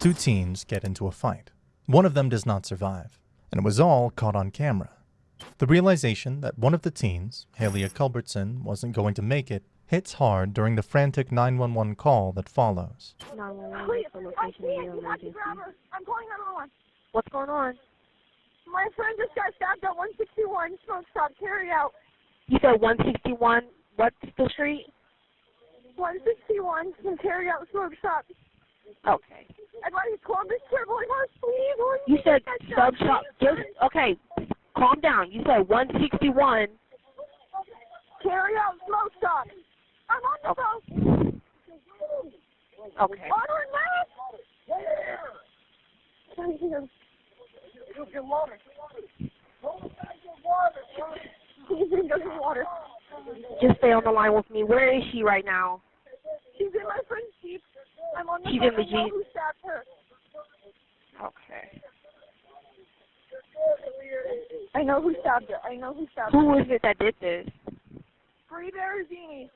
Two teens get into a fight. One of them does not survive, and it was all caught on camera. The realization that one of the teens, Halia Culbertson, wasn't going to make it hits hard during the frantic 911 call that follows. 911 for location of your emergency. I'm calling 911. What's going on? My friend just got stabbed at 161 Smoke Stop. Carry out. You said 161. What's the street? 161 Carry Out Smoke Stop. Okay. Everybody's Columbus Circle. Please. You said sub shop. Just okay. Calm down. You said 161. Carry Out Smoke Stop. I'm on the phone. Okay. Water and mask. Can you get water? Please bring us some water. Just stay on the line with me. Where is she right now? She's in my friend's Jeep. I'm on the She's phone. in the I know Jeep. who stabbed her. Okay. I know who stabbed her. Who is it that did this? Briana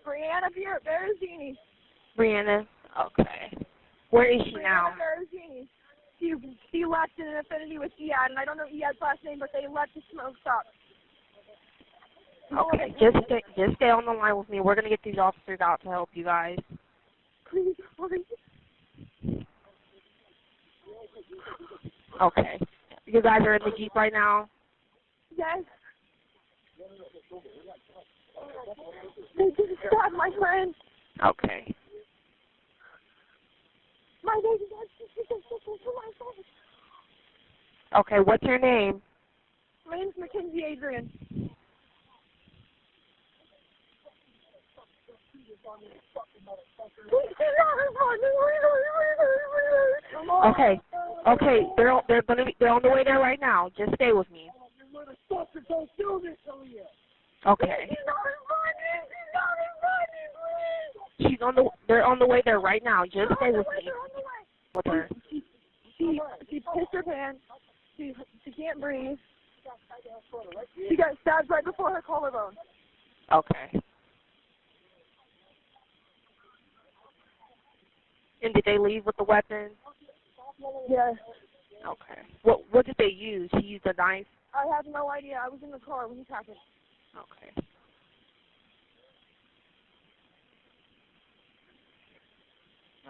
Barazini. Briana. Okay. Where is she now? Barazini. She left in an affinity with Iad, and I don't know Iad's last name, but they left the Smoke Stop. Okay, just stay on the line with me. We're gonna get these officers out to help you guys. Please, hurry. Okay. You guys are in the Jeep right now? Yes. They just stabbed my friend. Okay. My baby got my friend. Okay, what's your name? My name's Mackenzie Adrian. Okay, they're on the way there right now. Just stay with me. Okay. They're on the way there right now. Just stay with me. With her. She pissed her pants. She can't breathe. She got stabbed right before her collarbone. Okay. And did they leave with the weapon? Yes. Okay. What did they use? She used a knife? I have no idea. I was in the car when this happened. Okay.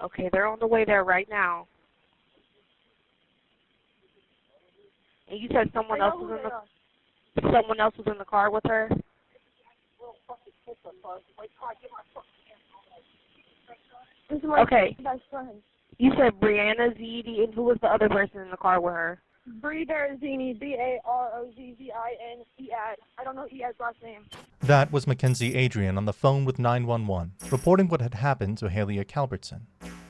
Okay, they're on the way there right now. And you said someone else was in the car with her? This is my Okay. best friend. You said Briana Barazini, and who was the other person in the car with her? Bri Barazini, Barozzini. I don't know Iad's last name. That was Mackenzie Adrian on the phone with 911, reporting what had happened to Halia Culbertson.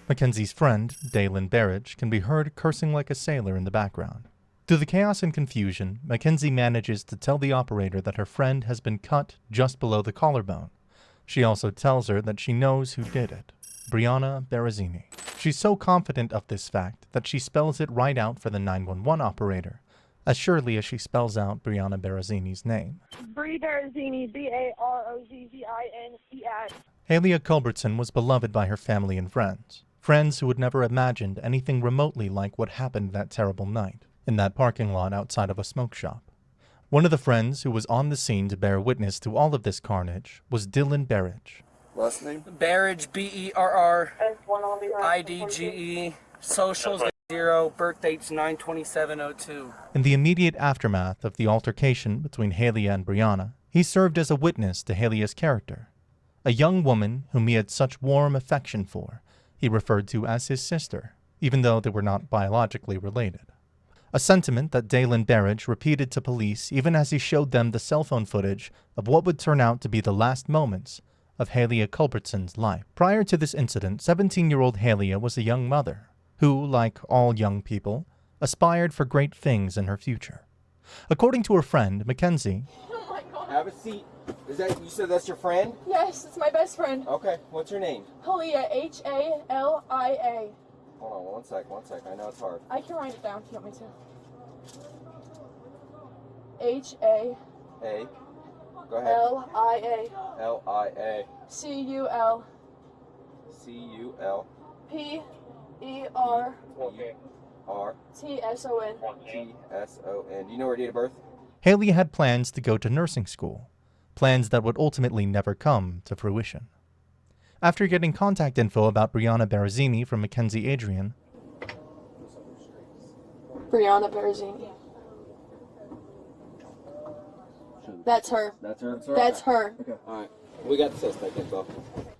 Mackenzie's friend, Dalen Barrage, can be heard cursing like a sailor in the background. Through the chaos and confusion, Mackenzie manages to tell the operator that her friend has been cut just below the collarbone. She also tells her that she knows who did it, Briana Barazini. She's so confident of this fact that she spells it right out for the 911 operator, as surely as she spells out Briana Barazini's name. Bri Barazini, Barozzini. Halia Culbertson was beloved by her family and friends who would never imagined anything remotely like what happened that terrible night, in that parking lot outside of a smoke shop. One of the friends who was on the scene to bear witness to all of this carnage was Dylan Barrage. Last name? Barrage, BERRIDGE, socials 0, birth date's 9/27/02. In the immediate aftermath of the altercation between Halia and Briana, he served as a witness to Halia's character, a young woman whom he had such warm affection for. He referred to as his sister, even though they were not biologically related. A sentiment that Dalen Barrage repeated to police even as he showed them the cell phone footage of what would turn out to be the last moments of Halia Culbertson's life. Prior to this incident, 17-year-old Halia was a young mother who, like all young people, aspired for great things in her future. According to her friend, Mackenzie, Have a seat. You said that's your friend? Yes, it's my best friend. Okay, what's her name? Halia, Halia. Hold on, one sec. I know it's hard. I can write it down if you want me to. Hey. Go ahead. Halia. Lia. Cul. Cul. Pe. E-R R T-S-O-N. T-S-O-N. Do you know her date of birth? Haley had plans to go to nursing school, plans that would ultimately never come to fruition. After getting contact info about Briana Barazini from Mackenzie Adrian, Briana Barazini. That's her. That's her. That's her. Okay. All right. We got the suspect info.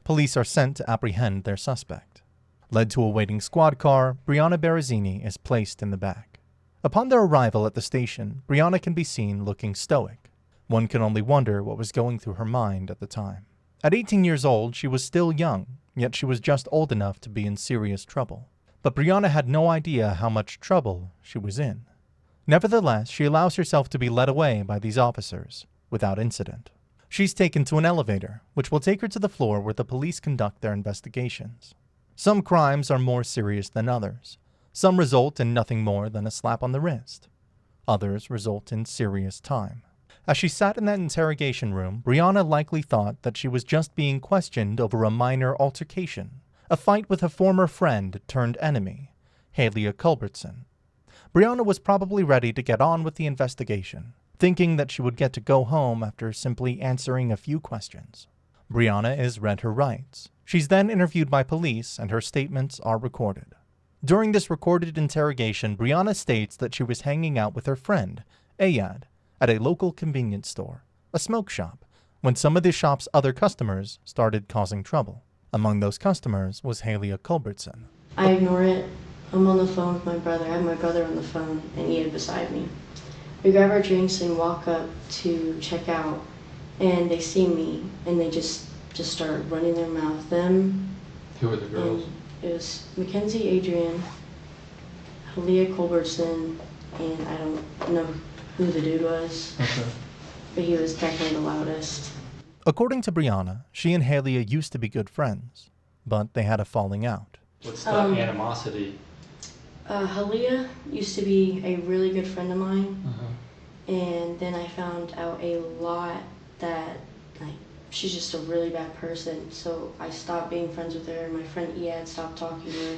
police are sent to apprehend their suspect. Led to a waiting squad car, Briana Barazini is placed in the back. Upon their arrival at the station, Briana can be seen looking stoic. One can only wonder what was going through her mind at the time. At 18 years old, she was still young, yet she was just old enough to be in serious trouble. But Briana had no idea how much trouble she was in. Nevertheless, she allows herself to be led away by these officers, without incident. She's taken to an elevator, which will take her to the floor where the police conduct their investigations. Some crimes are more serious than others. Some result in nothing more than a slap on the wrist. Others result in serious time. As she sat in that interrogation room, Briana likely thought that she was just being questioned over a minor altercation, a fight with a former friend turned enemy, Haley Culbertson. Briana was probably ready to get on with the investigation, thinking that she would get to go home after simply answering a few questions. Briana is read her rights. She's then interviewed by police, and her statements are recorded. During this recorded interrogation, Briana states that she was hanging out with her friend, Ayad, at a local convenience store, a smoke shop, when some of the shop's other customers started causing trouble. Among those customers was Haley Culbertson. I ignore it. I'm on the phone with my brother. I have my brother on the phone and Ian beside me. We grab our drinks and walk up to check out, and they see me, and they just start running their mouth. Them. Who were the girls? It was Mackenzie Adrian, Haley Culbertson, and I don't know who the dude was, but he was definitely the loudest. According to Briana, she and Haley used to be good friends, but they had a falling out. What's the animosity? Halia used to be a really good friend of mine, and then I found out a lot that she's just a really bad person, so I stopped being friends with her. My friend Iad stopped talking to her,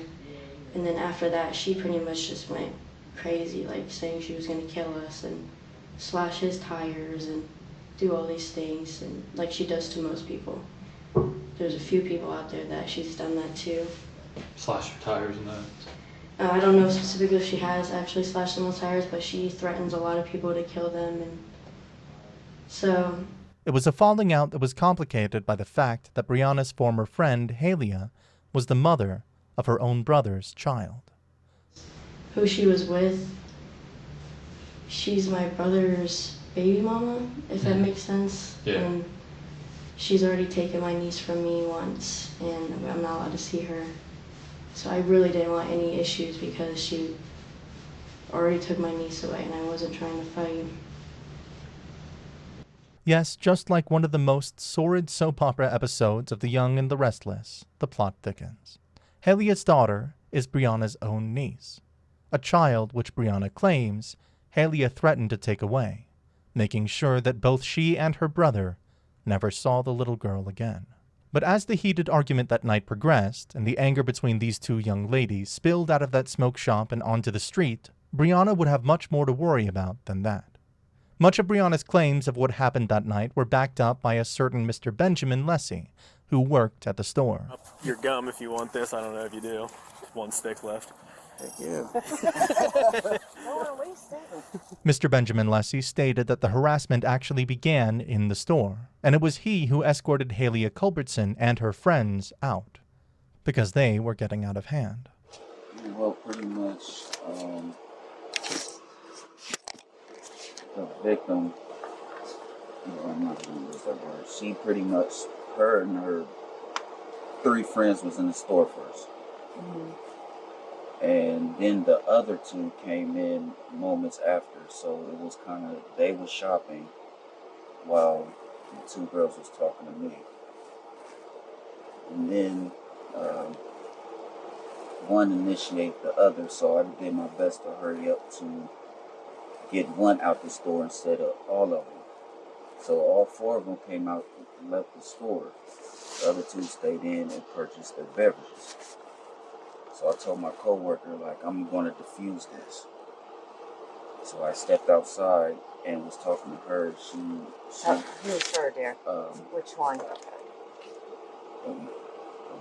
and then after that she pretty much just went crazy, saying she was going to kill us and slash his tires and do all these things, and like she does to most people. There's a few people out there that she's done that to. Slash your tires and that? I don't know specifically if she has actually slashed someone's tires, but she threatens a lot of people to kill them, and so... It was a falling out that was complicated by the fact that Briana's former friend, Halia, was the mother of her own brother's child. Who she was with, she's my brother's baby mama, if that makes sense. Yeah. And she's already taken my niece from me once, and I'm not allowed to see her. So I really didn't want any issues because she already took my niece away, and I wasn't trying to fight. Yes, just like one of the most sordid soap opera episodes of The Young and the Restless, the plot thickens. Halia's daughter is Briana's own niece, a child which Briana claims Halia threatened to take away, making sure that both she and her brother never saw the little girl again. But as the heated argument that night progressed, and the anger between these two young ladies spilled out of that smoke shop and onto the street, Briana would have much more to worry about than that. Much of Briana's claims of what happened that night were backed up by a certain Mr. Benjamin Lessie, who worked at the store. Your gum if you want this. I don't know if you do. One stick left. Thank you. Mr. Benjamin Lessie stated that the harassment actually began in the store, and it was he who escorted Haley Culbertson and her friends out, because they were getting out of hand. Well, pretty much, the victim, I'm not going to use that word, she pretty much, her and her 3 friends was in the store first. And then the other 2 came in moments after, so it was kind of, they were shopping while the 2 girls was talking to me. And then one initiated the other, so I did my best to hurry up to get one out the store instead of all of them. So all 4 of them came out and left the store. The other 2 stayed in and purchased their beverages. So I told my coworker, like, I'm going to defuse this. So I stepped outside and was talking to her. Who's her, dear? Which one? The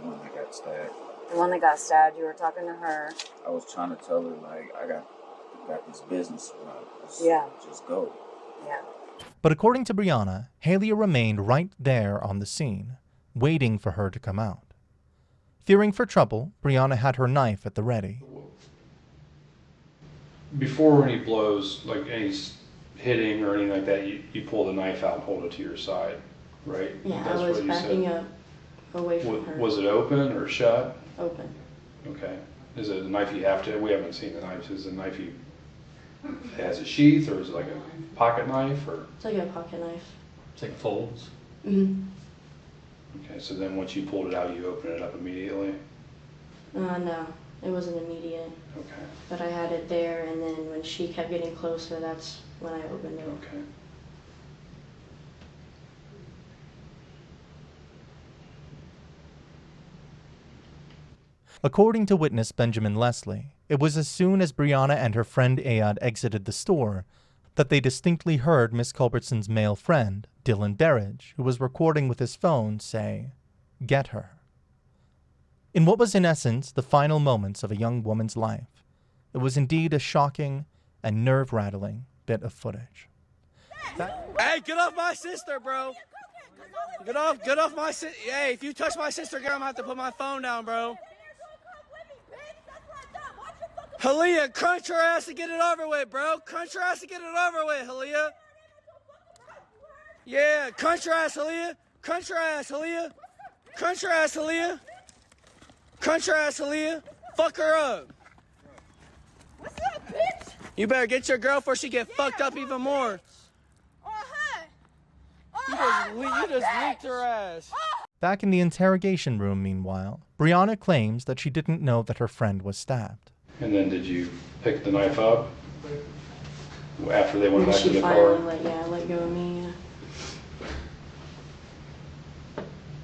one that got stabbed. The one that got stabbed. You were talking to her. I was trying to tell her, like, I got this business around. Just go. Yeah. But according to Briana, Halia remained right there on the scene, waiting for her to come out. Fearing for trouble, Briana had her knife at the ready. Before any blows, like any hitting or anything like that, you pull the knife out and hold it to your side, right? Yeah, That's I was what you backing said. up away from her. Was it open or shut? Open. Okay. Is it a knife you have to, we haven't seen the knife, is it a knife it has a sheath, or is it like a pocket knife, or? It's like a pocket knife. It's like it folds? Mm-hmm. Okay, so then once you pulled it out, you open it up immediately? No, it wasn't immediate. Okay. But I had it there, and then when she kept getting closer, that's when I opened it. Okay. According to witness Benjamin Leslie, it was as soon as Briana and her friend Ayad exited the store that they distinctly heard Miss Culbertson's male friend, Dylan Berridge, who was recording with his phone, say, "Get her." In what was in essence the final moments of a young woman's life, it was indeed a shocking and nerve-rattling bit of footage. Hey, get off my sister, bro. Get off my sister. Hey, if you touch my sister again, I'm gonna have to put my phone down, bro. Halia, crunch her ass to get it over with, bro. Crunch her ass to get it over with, Halia. Yeah, crunch her ass, Halia. Crunch her ass, Halia. Crunch her ass, Halia. Crunch her ass, Halia. Fuck her up. What's up, bitch? You better get your girl before she get fucked up even more. You just leaked her ass. Back in the interrogation room, meanwhile, Briana claims that she didn't know that her friend was stabbed. And then did you pick the knife up after they went And back to she the finally car? let go of me.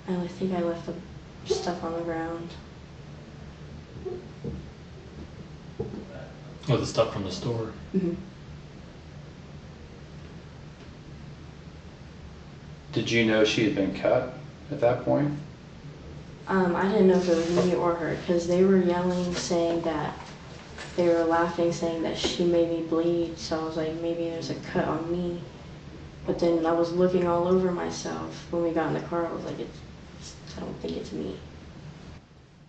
I think I left the stuff on the ground. Oh, the stuff from the store? Mm-hmm. Did you know she had been cut at that point? I didn't know if it was me or her, because they were yelling, saying that, they were laughing, saying that she made me bleed, so I was like, maybe there's a cut on me. But then I was looking all over myself. When we got in the car, I was like, I don't think it's me.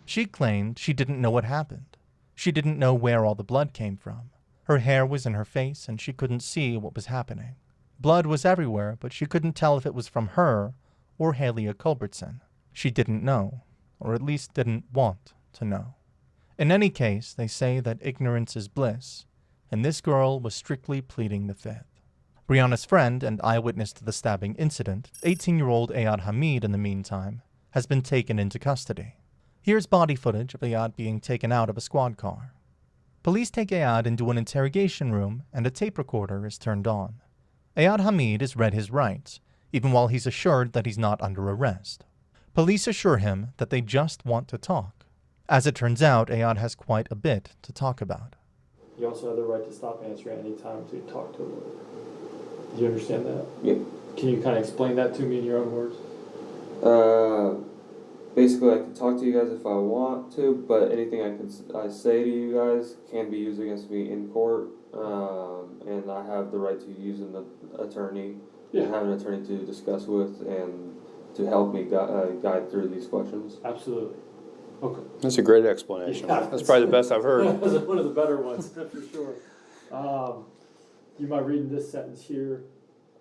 She claimed she didn't know what happened. She didn't know where all the blood came from. Her hair was in her face, and she couldn't see what was happening. Blood was everywhere, but she couldn't tell if it was from her or Halia Culbertson. She didn't know, or at least didn't want to know. In any case, they say that ignorance is bliss, and this girl was strictly pleading the fifth. Briana's friend and eyewitness to the stabbing incident, 18-year-old Ayad Hamid, in the meantime, has been taken into custody. Here's body footage of Ayad being taken out of a squad car. Police take Ayad into an interrogation room, and a tape recorder is turned on. Ayad Hamid is read his rights, even while he's assured that he's not under arrest. Police assure him that they just want to talk. As it turns out, Ayad has quite a bit to talk about. You also have the right to stop answering any time to talk to a lawyer. Do you understand that? Yeah. Can you kind of explain that to me in your own words? Basically, I can talk to you guys if I want to, but anything I say to you guys can be used against me in court, and I have the right to use an attorney, and have an attorney to discuss with and to help me guide through these questions. Absolutely. Okay. That's a great explanation. Yeah, That's probably the best I've heard. That's one of the better ones, for sure. You mind reading this sentence here?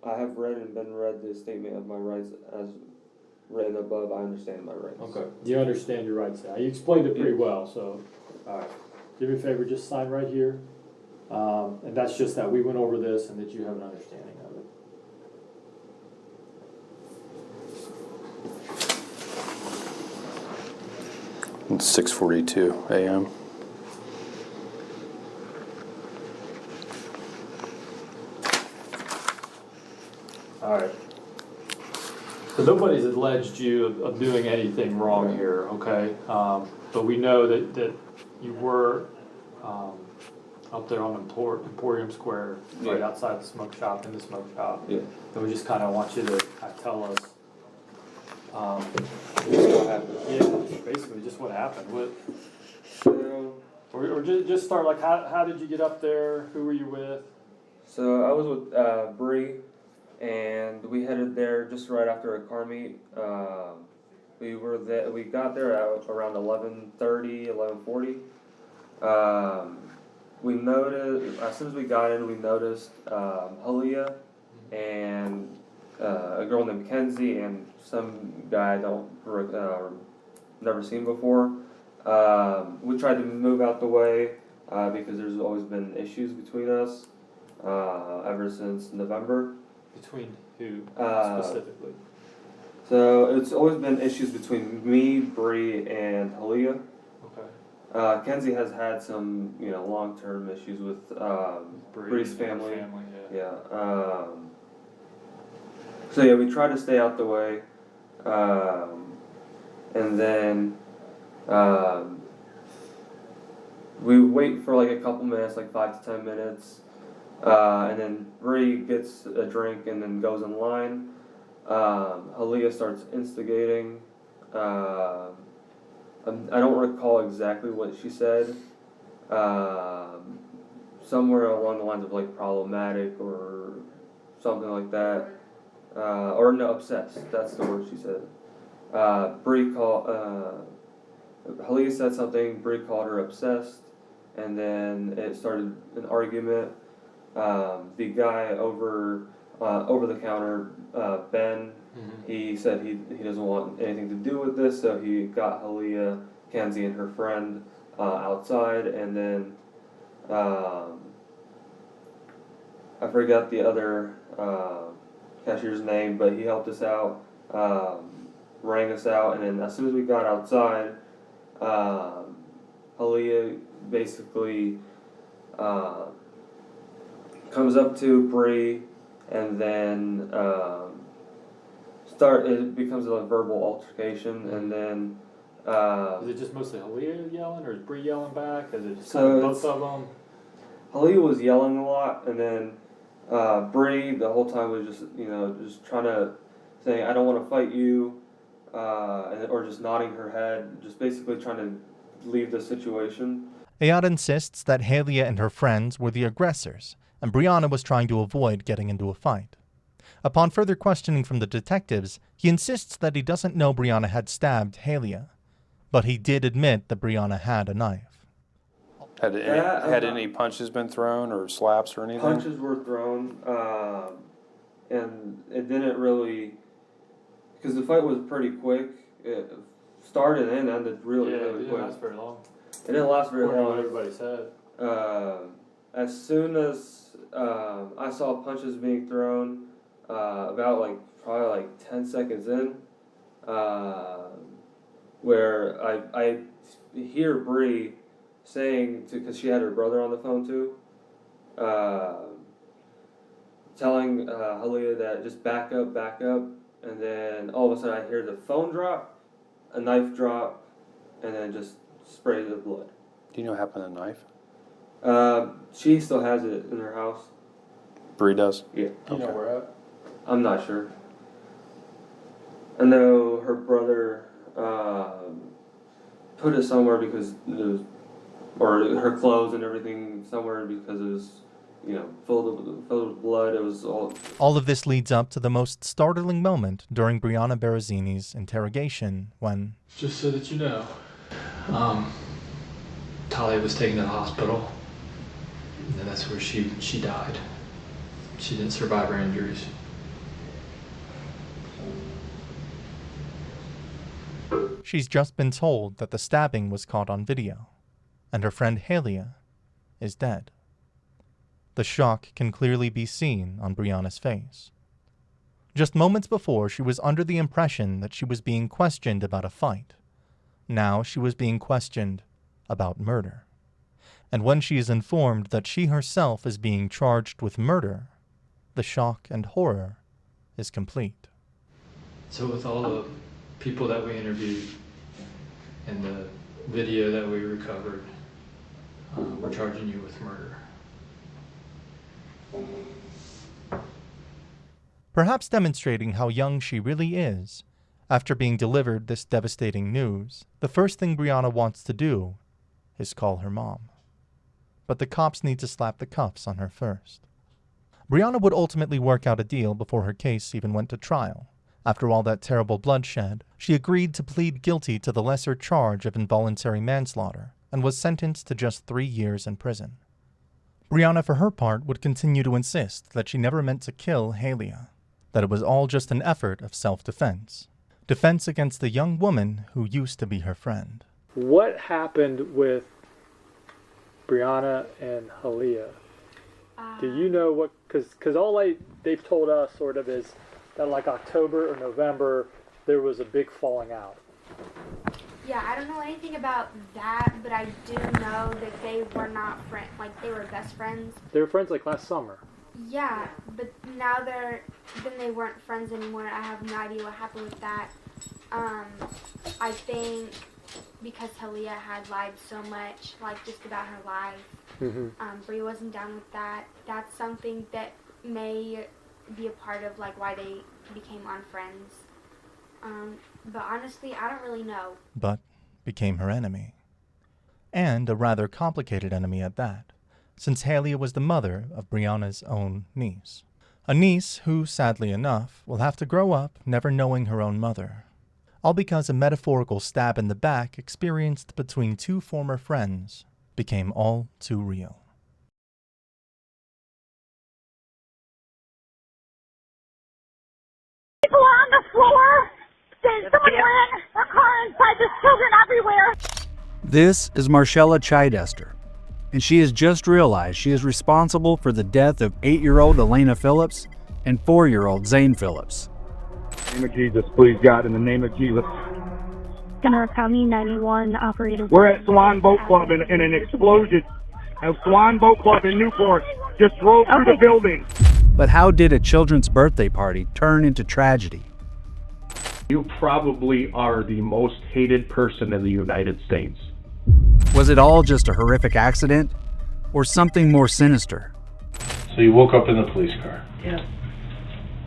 I have read and been read the statement of my rights as written above. I understand my rights. Okay. Do you understand your rights now? You explained it pretty well, so, all right. Do me a favor, just sign right here. And that's just that we went over this and that you have an understanding of it. It's 6:42 a.m. All right. So nobody's alleged you of doing anything wrong here, okay? But we know that you were up there on Emporium Square, right outside the smoke shop, in the smoke shop. Yeah. And we just kind of want you to tell us what happened. Yeah, basically just what happened. Or just start, like, how did you get up there? Who were you with? So I was with Bree, and we headed there just right after a car meet. We got there at around 11:30, 11:40. We noticed, as soon as we got in, we noticed Halia and a girl named Kenzie and some guy I don't never seen before. We tried to move out the way because there's always been issues between us ever since November. Between who specifically? So it's always been issues between me, Bree, and Halia. Okay. Kenzie has had some, long-term issues with Bree's family. Yeah. So yeah, we try to stay out the way, and then we wait for like a couple minutes, like 5 to 10 minutes, and then Bree gets a drink and then goes in line. Halia starts instigating. I don't recall exactly what she said. Somewhere along the lines of like problematic or something like that. Or no, obsessed. That's the word she said. Bree called. Halia said something. Bree called her obsessed, and then it started an argument. The guy over the counter, Ben, he said he doesn't want anything to do with this, so he got Halia, Kenzie, and her friend outside, and then I forgot the other cashier's name, but he helped us out, rang us out, and then as soon as we got outside, Halia basically comes up to Bree, and then it becomes a verbal altercation, and then is it just mostly Halia yelling, or is Bree yelling back? Is it just both of them? Halia was yelling a lot, and then Bree the whole time was just just trying to say, I don't want to fight you, or just nodding her head, just basically trying to leave the situation. Ayad insists that Halia and her friends were the aggressors, and Briana was trying to avoid getting into a fight. Upon further questioning from the detectives, he insists that he doesn't know Briana had stabbed Halia, but he did admit that Briana had a knife. Had any punches been thrown or slaps or anything? Punches were thrown, and it didn't really, because the fight was pretty quick. It started and ended really quick. It didn't last very long. It didn't last very long. What everybody said. As soon as I saw punches being thrown, about probably 10 seconds in, where I hear Bree saying because she had her brother on the phone too, telling Halia that just back up, and then all of a sudden I hear the phone drop, a knife drop, and then just spray the blood. Do you know what happened to the knife? She still has it in her house. Bree does? Yeah. Do you know where at? I'm not sure. I know her brother put it somewhere because it was, or her clothes and everything somewhere because it was, filled with blood. It was all. All of this leads up to the most startling moment during Briana Barazini's interrogation when. Just so that you know, Talia was taken to the hospital, and that's where she died. She didn't survive her injuries. She's just been told that the stabbing was caught on video, and her friend Halia is dead. The shock can clearly be seen on Briana's face. Just moments before, she was under the impression that she was being questioned about a fight. Now she was being questioned about murder. And when she is informed that she herself is being charged with murder, the shock and horror is complete. So with all the people that we interviewed and the video that we recovered, We're charging you with murder. Perhaps demonstrating how young she really is, after being delivered this devastating news, the first thing Briana wants to do is call her mom. But the cops need to slap the cuffs on her first. Briana would ultimately work out a deal before her case even went to trial. After all that terrible bloodshed, she agreed to plead guilty to the lesser charge of involuntary manslaughter and was sentenced to just 3 years in prison. Briana, for her part, would continue to insist that she never meant to kill Halia, that it was all just an effort of self-defense. Defense against the young woman who used to be her friend. What happened with Briana and Halia? Do you know what, because all they've told us sort of is that like October or November, there was a big falling out. Yeah, I don't know anything about that, but I do know that they were not friends, like they were best friends. They were friends like last summer. Yeah, but now then they weren't friends anymore. I have no idea what happened with that. I think because Halia had lied so much, like just about her life, Bri wasn't down with that. That's something that may be a part of like why they became unfriends. But honestly, I don't really know. But became her enemy. And a rather complicated enemy at that, since Halia was the mother of Briana's own niece. A niece who, sadly enough, will have to grow up never knowing her own mother. All because a metaphorical stab in the back experienced between two former friends became all too real. People are on the floor. Someone ran a car inside. There's children everywhere. This is Marcella Chidester, and she has just realized she is responsible for the death of 8-year-old Elena Phillips and 4-year-old Zane Phillips. In the name of Jesus, please God, in the name of Jesus. Kenner County 91 operator. We're at Swan Boat Club and an explosion at Swan Boat Club in Newport just drove through the building. But how did a children's birthday party turn into tragedy? You probably are the most hated person in the United States. Was it all just a horrific accident, or something more sinister? So you woke up in the police car? Yeah.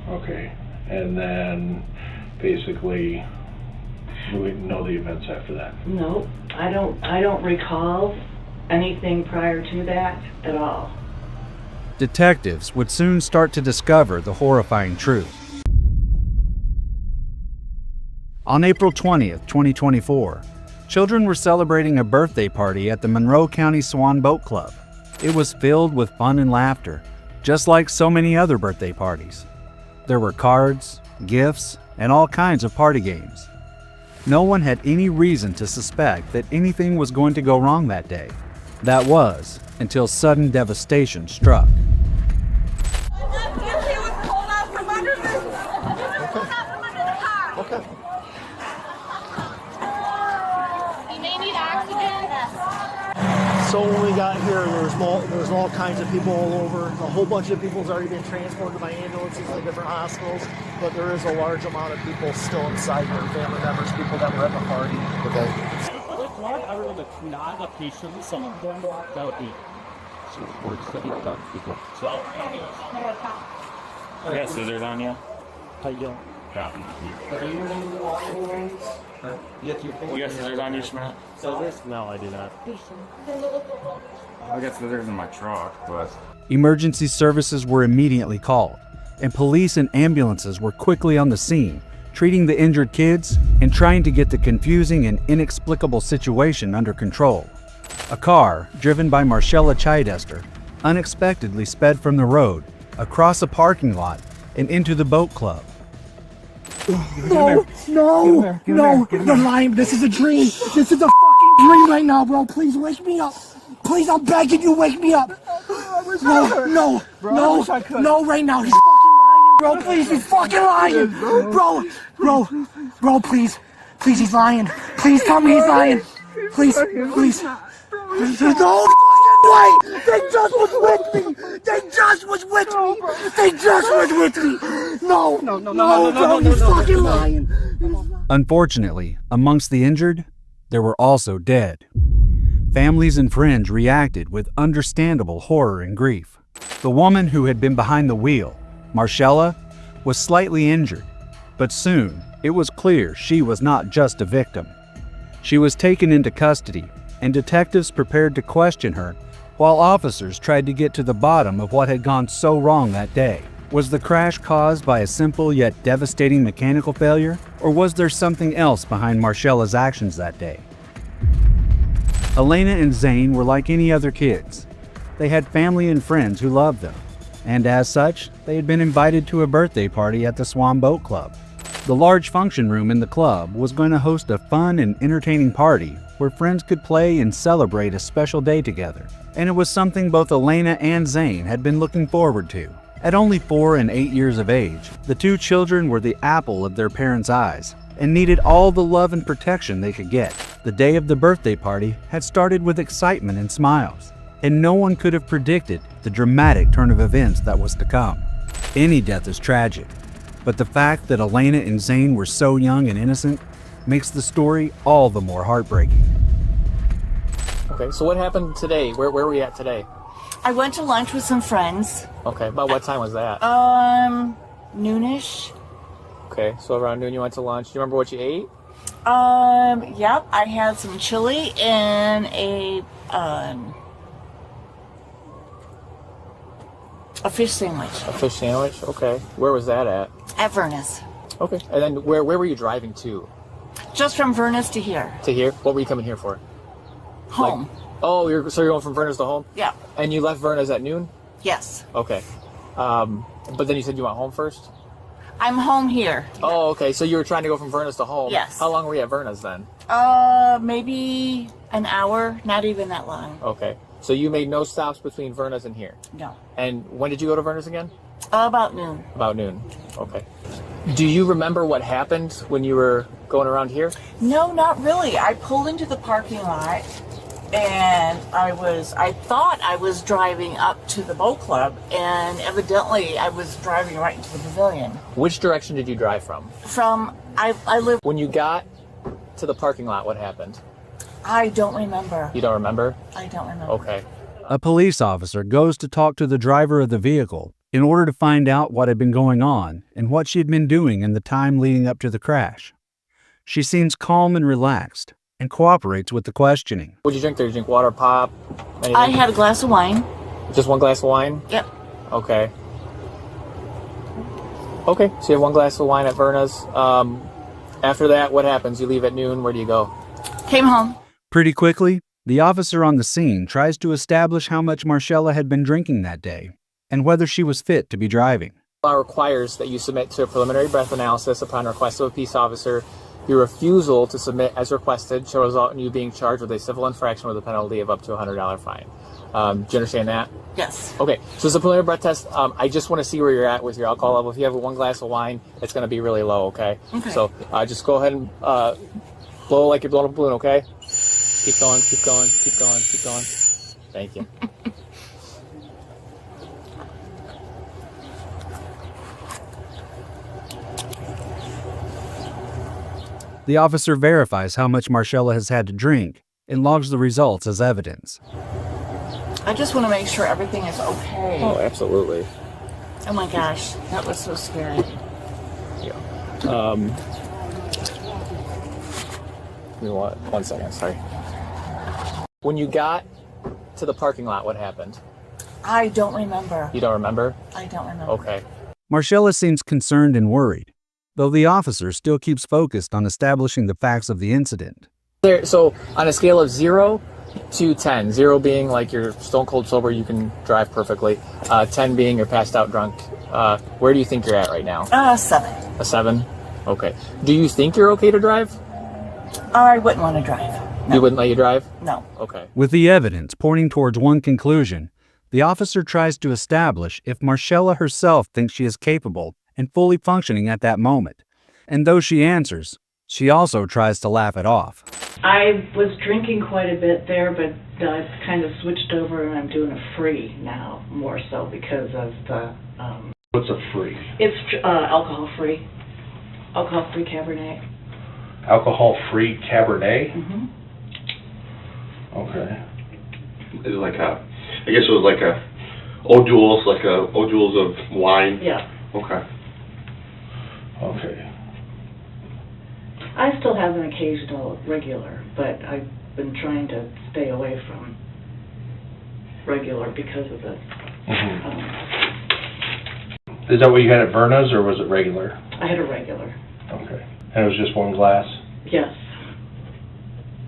Okay. And then basically you wouldn't know the events after that? No, I don't recall anything prior to that at all. Detectives would soon start to discover the horrifying truth. On April 20th, 2024, children were celebrating a birthday party at the Monroe County Swan Boat Club. It was filled with fun and laughter, just like so many other birthday parties. There were cards, gifts, and all kinds of party games. No one had any reason to suspect that anything was going to go wrong that day. That was, until sudden devastation struck. So when we got here, there was all kinds of people all over. A whole bunch of people's already been transported by ambulances to different hospitals, but there is a large amount of people still inside here, family members, people that were at the party. Okay. With one other than not a patient, some of them that would be. Yeah, scissors on you. How you doing? Copy. You got scissors on you, Schmidt? Scissors? No, I do not. I got scissors in my truck, but... Emergency services were immediately called, and police and ambulances were quickly on the scene, treating the injured kids and trying to get the confusing and inexplicable situation under control. A car, driven by Marcella Chidester, unexpectedly sped from the road, across a parking lot, and into the boat club. No, you're lying. This is a dream. This is a fucking dream right now, bro. Please wake me up. Please, I'm begging you, wake me up. No, right now. He's fucking lying, bro. Please, he's fucking lying. Bro, please, he's lying. Please tell me he's lying. Please. There's no fucking way. They just was with me. No, bro, he's fucking lying. Unfortunately, amongst the injured, there were also dead. Families and friends reacted with understandable horror and grief. The woman who had been behind the wheel, Marcella, was slightly injured, but soon it was clear she was not just a victim. She was taken into custody, and detectives prepared to question her while officers tried to get to the bottom of what had gone so wrong that day. Was the crash caused by a simple yet devastating mechanical failure, or was there something else behind Marcella's actions that day? Elena and Zane were like any other kids. They had family and friends who loved them, and as such, they had been invited to a birthday party at the Swan Boat Club. The large function room in the club was going to host a fun and entertaining party where friends could play and celebrate a special day together, and it was something both Elena and Zane had been looking forward to. At only 4 and 8 years of age, the two children were the apple of their parents' eyes and needed all the love and protection they could get. The day of the birthday party had started with excitement and smiles, and no one could have predicted the dramatic turn of events that was to come. Any death is tragic, but the fact that Elena and Zane were so young and innocent makes the story all the more heartbreaking. Okay, so what happened today? Where were we at today? I went to lunch with some friends. Okay, about what time was that? Noonish. Okay, so around noon you went to lunch. Do you remember what you ate? Yep, I had some chili and a fish sandwich. A fish sandwich? Okay. Where was that at? At Vernus. Okay. And then where were you driving to? Just from Vernus to here. To here? What were you coming here for? Home. Oh, so you're going from Vernus to home? Yeah. And you left Vernus at noon? Yes. Okay. But then you said you went home first? I'm home here. Oh, okay. So you were trying to go from Vernus to home? Yes. How long were you at Vernus then? Maybe an hour, not even that long. Okay. So you made no stops between Vernus and here? No. And when did you go to Vernus again? About noon. About noon. Okay. Do you remember what happened when you were going around here? No, not really. I pulled into the parking lot and I thought I was driving up to the boat club, and evidently I was driving right into the pavilion. Which direction did you drive from? I live... When you got to the parking lot, what happened? I don't remember. You don't remember? I don't remember. Okay. A police officer goes to talk to the driver of the vehicle in order to find out what had been going on and what she had been doing in the time leading up to the crash. She seems calm and relaxed and cooperates with the questioning. What did you drink there? Did you drink water, pop, anything? I had a glass of wine. Just one glass of wine? Yep. Okay. Okay, so you have one glass of wine at Vernus. After that, what happens? You leave at noon. Where do you go? Came home. Pretty quickly, the officer on the scene tries to establish how much Marcella had been drinking that day and whether she was fit to be driving. Law requires that you submit to a preliminary breath analysis upon request of a peace officer. Your refusal to submit as requested shall result in you being charged with a civil infraction with a penalty of up to a $100 fine. Do you understand that? Yes. Okay, so it's a preliminary breath test. I just want to see where you're at with your alcohol level. If you have one glass of wine, it's going to be really low, okay? Okay. So just go ahead and blow like you're blowing up a balloon, okay? Keep going, keep going, keep going, keep going. Thank you. The officer verifies how much Marcella has had to drink and logs the results as evidence. I just want to make sure everything is okay. Oh, absolutely. Oh my gosh, that was so scary. Yeah. Give me one second, sorry. When you got to the parking lot, what happened? I don't remember. You don't remember? I don't remember. Okay. Marcella seems concerned and worried, though the officer still keeps focused on establishing the facts of the incident. So on a scale of 0 to 10, 0 being like you're stone cold sober, you can drive perfectly, 10 being you're passed out drunk, where do you think you're at right now? 7. A 7? Okay. Do you think you're okay to drive? I wouldn't want to drive. No. You wouldn't let you drive? No. Okay. With the evidence pointing towards one conclusion, the officer tries to establish if Marcella herself thinks she is capable and fully functioning at that moment. And though she answers, she also tries to laugh it off. I was drinking quite a bit there, but I've kind of switched over and I'm doing a free now, more so because of the... What's a free? It's alcohol-free. Alcohol-free Cabernet. Alcohol-free Cabernet? Mm-hmm. Okay. It was like a, I guess it was like a O'Doul's, like a O'Doul's of wine. Yeah. Okay. Okay. I still have an occasional regular, but I've been trying to stay away from regular because of the. Is that what you had at Verna's, or was it regular? I had a regular. Okay. And it was just one glass? Yes.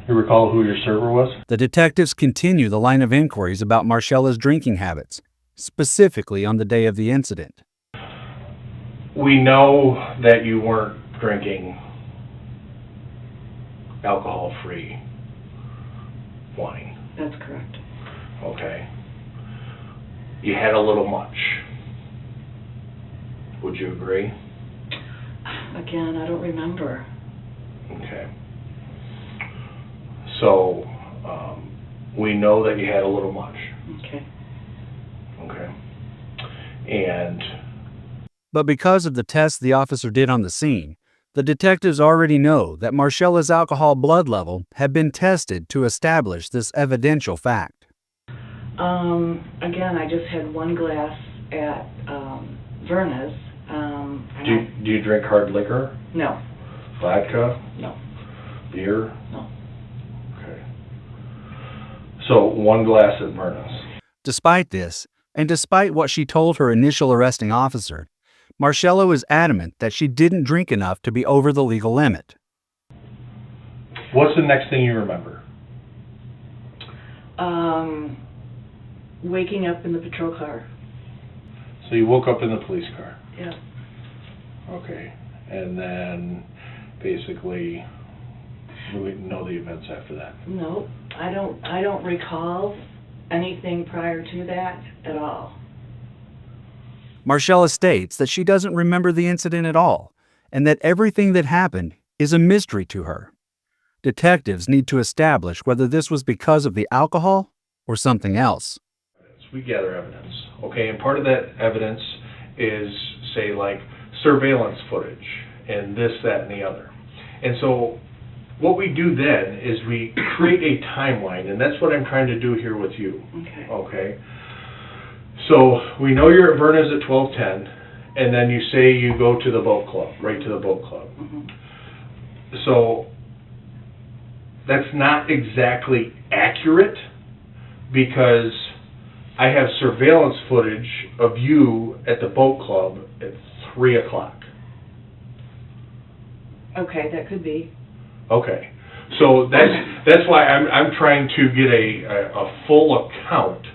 You recall who your server was? The detectives continue the line of inquiries about Marcella's drinking habits, specifically on the day of the incident. We know that you weren't drinking alcohol-free wine. That's correct. Okay. You had a little much. Would you agree? Again, I don't remember. Okay. So, we know that you had a little much. Okay. Okay. And... But because of the tests the officer did on the scene, the detectives already know that Marcella's alcohol blood level had been tested to establish this evidential fact. Again, I just had one glass at Verna's. Do you drink hard liquor? No. Vodka? No. Beer? No. Okay. So, one glass at Verna's. Despite this, and despite what she told her initial arresting officer, Marcella was adamant that she didn't drink enough to be over the legal limit. What's the next thing you remember? Waking up in the patrol car. So you woke up in the police car? Yeah. Okay. And then, basically, we know the events after that? No, I don't recall anything prior to that at all. Marcella states that she doesn't remember the incident at all, and that everything that happened is a mystery to her. Detectives need to establish whether this was because of the alcohol or something else. We gather evidence, okay, and part of that evidence is, say, like surveillance footage and this, that, and the other. And so what we do then is we create a timeline, and that's what I'm trying to do here with you. Okay. So we know you're at Verna's at 12:10, and then you say you go to the boat club, right to the boat club. So that's not exactly accurate, because I have surveillance footage of you at the boat club at 3 o'clock. Okay, that could be. Okay, so that's why I'm trying to get a full account.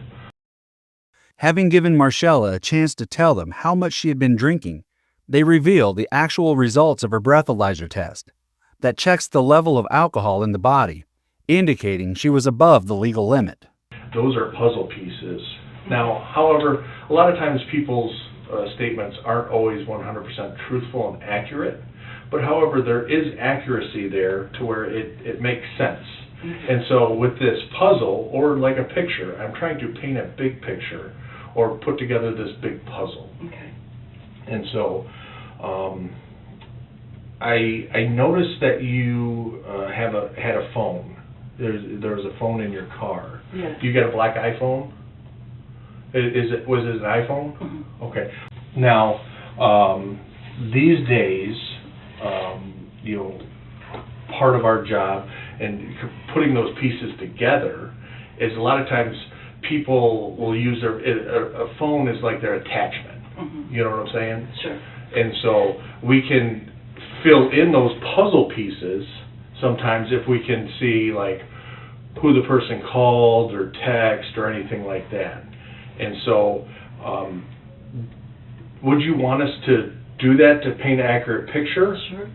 Having given Marcella a chance to tell them how much she had been drinking, they reveal the actual results of her breathalyzer test that checks the level of alcohol in the body, indicating she was above the legal limit. Those are puzzle pieces. Now, however, a lot of times people's statements aren't always 100% truthful and accurate, but however, there is accuracy there to where it makes sense. And so with this puzzle, or like a picture, I'm trying to paint a big picture or put together this big puzzle. Okay. And so I noticed that you had a phone. There was a phone in your car. Yes. You got a black iPhone? Was it an iPhone? Okay. Now, these days, part of our job and putting those pieces together is a lot of times people will use a phone as like their attachment. You know what I'm saying? Sure. And so we can fill in those puzzle pieces sometimes if we can see like who the person called or text or anything like that. And so would you want us to do that to paint an accurate picture? Sure.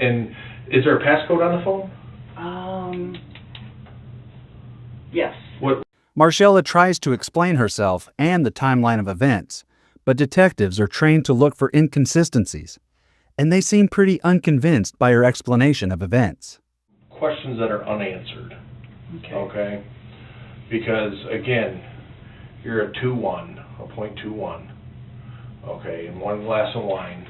And is there a passcode on the phone? Yes. Marcella tries to explain herself and the timeline of events, but detectives are trained to look for inconsistencies, and they seem pretty unconvinced by her explanation of events. Questions that are unanswered. Okay? Because, again, you're a 2-1, a .21. Okay, and 1 glass of wine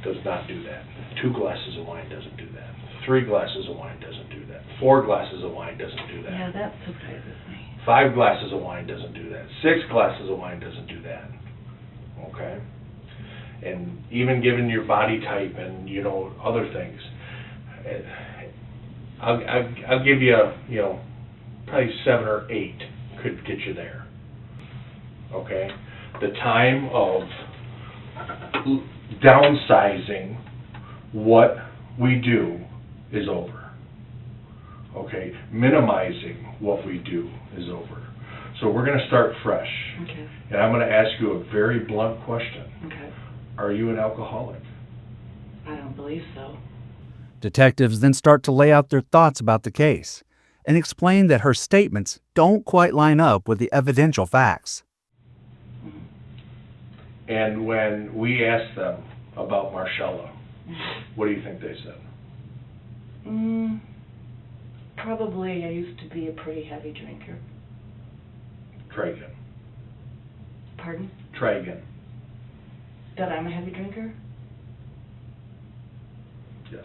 does not do that. 2 glasses of wine doesn't do that. 3 glasses of wine doesn't do that. 4 glasses of wine doesn't do that. Yeah, that surprises me. 5 glasses of wine doesn't do that. 6 glasses of wine doesn't do that. Okay? And even given your body type and, you know, other things, I'll give you, you know, probably 7 or 8 could get you there. Okay? The time of downsizing what we do is over. Okay? Minimizing what we do is over. So we're going to start fresh. Okay. And I'm going to ask you a very blunt question. Okay. Are you an alcoholic? I don't believe so. Detectives then start to lay out their thoughts about the case and explain that her statements don't quite line up with the evidential facts. And when we asked them about Marcella, what do you think they said? Probably I used to be a pretty heavy drinker. Try again. Pardon? Try again. That I'm a heavy drinker? Yes.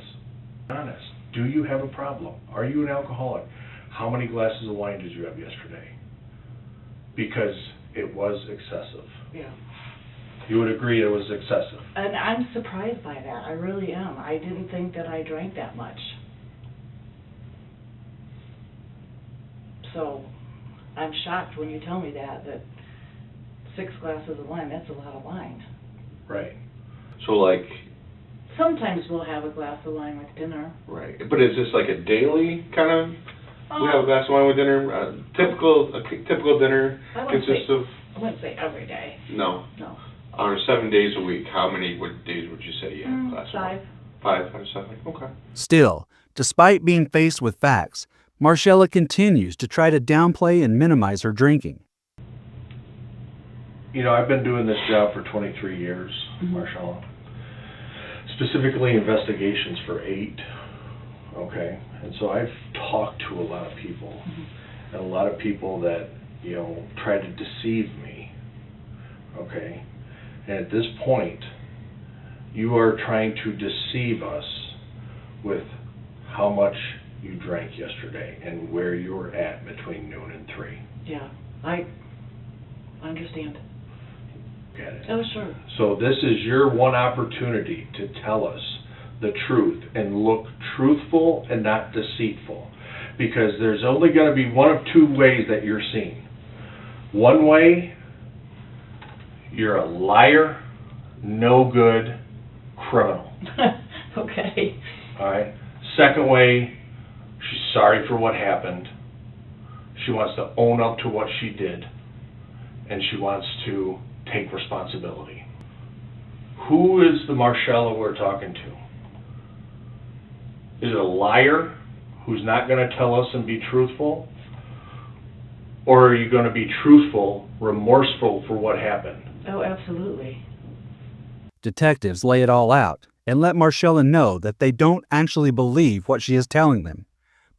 Honest. Do you have a problem? Are you an alcoholic? How many glasses of wine did you have yesterday? Because it was excessive. Yeah. You would agree it was excessive. And I'm surprised by that. I really am. I didn't think that I drank that much. So I'm shocked when you tell me that 6 glasses of wine, that's a lot of wine. Right. So like... Sometimes we'll have a glass of wine with dinner. Right. But is this like a daily kind of... we have a glass of wine with dinner? A typical dinner consists of... I wouldn't say every day. No. No. Out of 7 days a week, how many days would you say you have a glass of wine? 5. 5 out of 7? Okay. Still, despite being faced with facts, Marcella continues to try to downplay and minimize her drinking. You know, I've been doing this job for 23 years, Marcella. Specifically investigations for 8. Okay? And so I've talked to a lot of people. And a lot of people that, you know, try to deceive me. Okay? And at this point, you are trying to deceive us with how much you drank yesterday and where you were at between noon and 3. Yeah, I understand. Get it? Oh, sure. So this is your one opportunity to tell us the truth and look truthful and not deceitful. Because there's only going to be one of 2 ways that you're seen. One way, you're a liar, no good criminal. Okay. All right. Second way, she's sorry for what happened. She wants to own up to what she did, and she wants to take responsibility. Who is the Marcella we're talking to? Is it a liar who's not going to tell us and be truthful? Or are you going to be truthful, remorseful for what happened? Oh, absolutely. Detectives lay it all out and let Marcella know that they don't actually believe what she is telling them,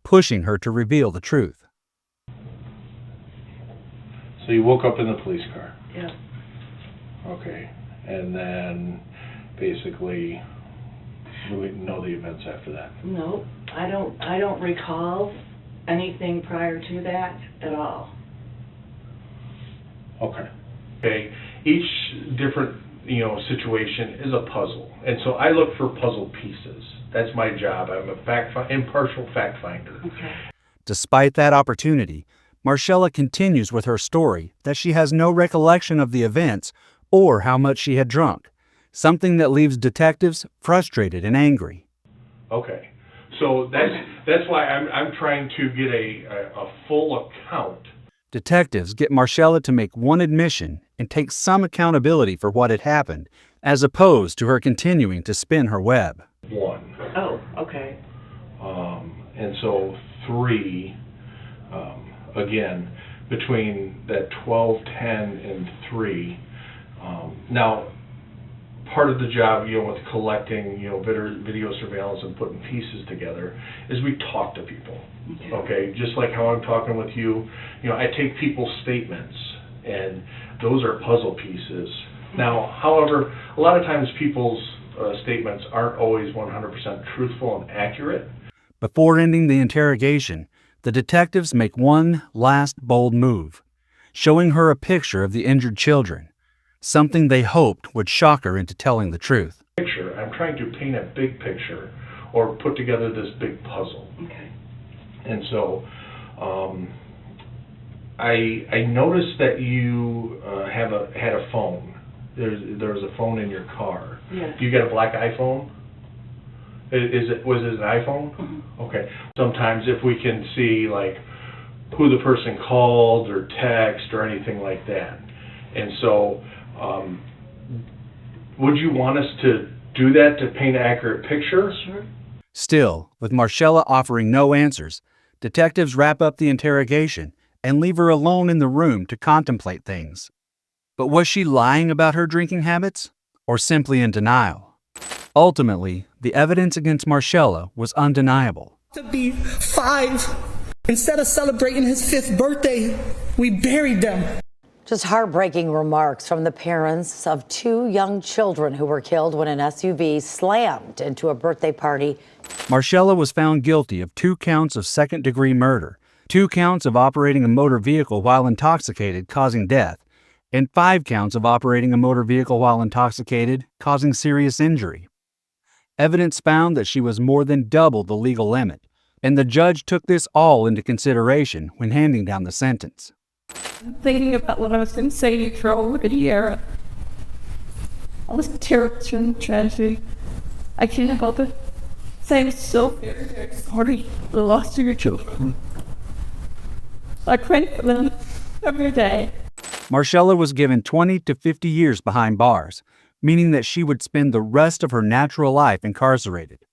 pushing her to reveal the truth. So you woke up in the police car? Yeah. Okay. And then basically we know the events after that. No, I don't recall anything prior to that at all. Okay. Okay. Each different, you know, situation is a puzzle. And so I look for puzzle pieces. That's my job. I'm a impartial fact finder. Okay. Despite that opportunity, Marcella continues with her story that she has no recollection of the events or how much she had drunk, something that leaves detectives frustrated and angry. Okay. So that's why I'm trying to get a full account. Detectives get Marcella to make one admission and take some accountability for what had happened, as opposed to her continuing to spin her web. 1. Oh, okay. And so 3, again, between that 12:10 and 3. Now, part of the job, you know, with collecting, you know, video surveillance and putting pieces together is we talk to people. Okay, just like how I'm talking with you, you know, I take people's statements, and those are puzzle pieces. Now, however, a lot of times people's statements aren't always 100% truthful and accurate. Before ending the interrogation, the detectives make one last bold move, showing her a picture of the injured children, something they hoped would shock her into telling the truth. I'm trying to paint a big picture or put together this big puzzle. Okay. And so I noticed that you had a phone. There was a phone in your car. Yes. You got a black iPhone? Was it an iPhone? Mm-hmm. Okay. Sometimes if we can see like who the person called or text or anything like that. And so would you want us to do that to paint an accurate picture? Sure. Still, with Marcella offering no answers, detectives wrap up the interrogation and leave her alone in the room to contemplate things. But was she lying about her drinking habits, or simply in denial? Ultimately, the evidence against Marcella was undeniable. To be 5. Instead of celebrating his 5th birthday, we buried them. Just heartbreaking remarks from the parents of 2 young children who were killed when an SUV slammed into a birthday party. Marcella was found guilty of 2 counts of second-degree murder, 2 counts of operating a motor vehicle while intoxicated causing death, and 5 counts of operating a motor vehicle while intoxicated causing serious injury. Evidence found that she was more than double the legal limit, and the judge took this all into consideration when handing down the sentence. Thinking about what I was going to say for over a year. All this terrible tragedy. I can't help it. Saying it's so very sorry for the loss of your children. I pray for them every day. Marcella was given 20 to 50 years behind bars, meaning that she would spend the rest of her natural life incarcerated.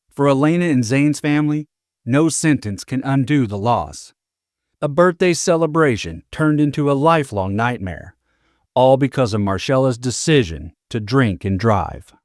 For Elena and Zane's family, no sentence can undo the loss. A birthday celebration turned into a lifelong nightmare, all because of Marcella's decision to drink and drive.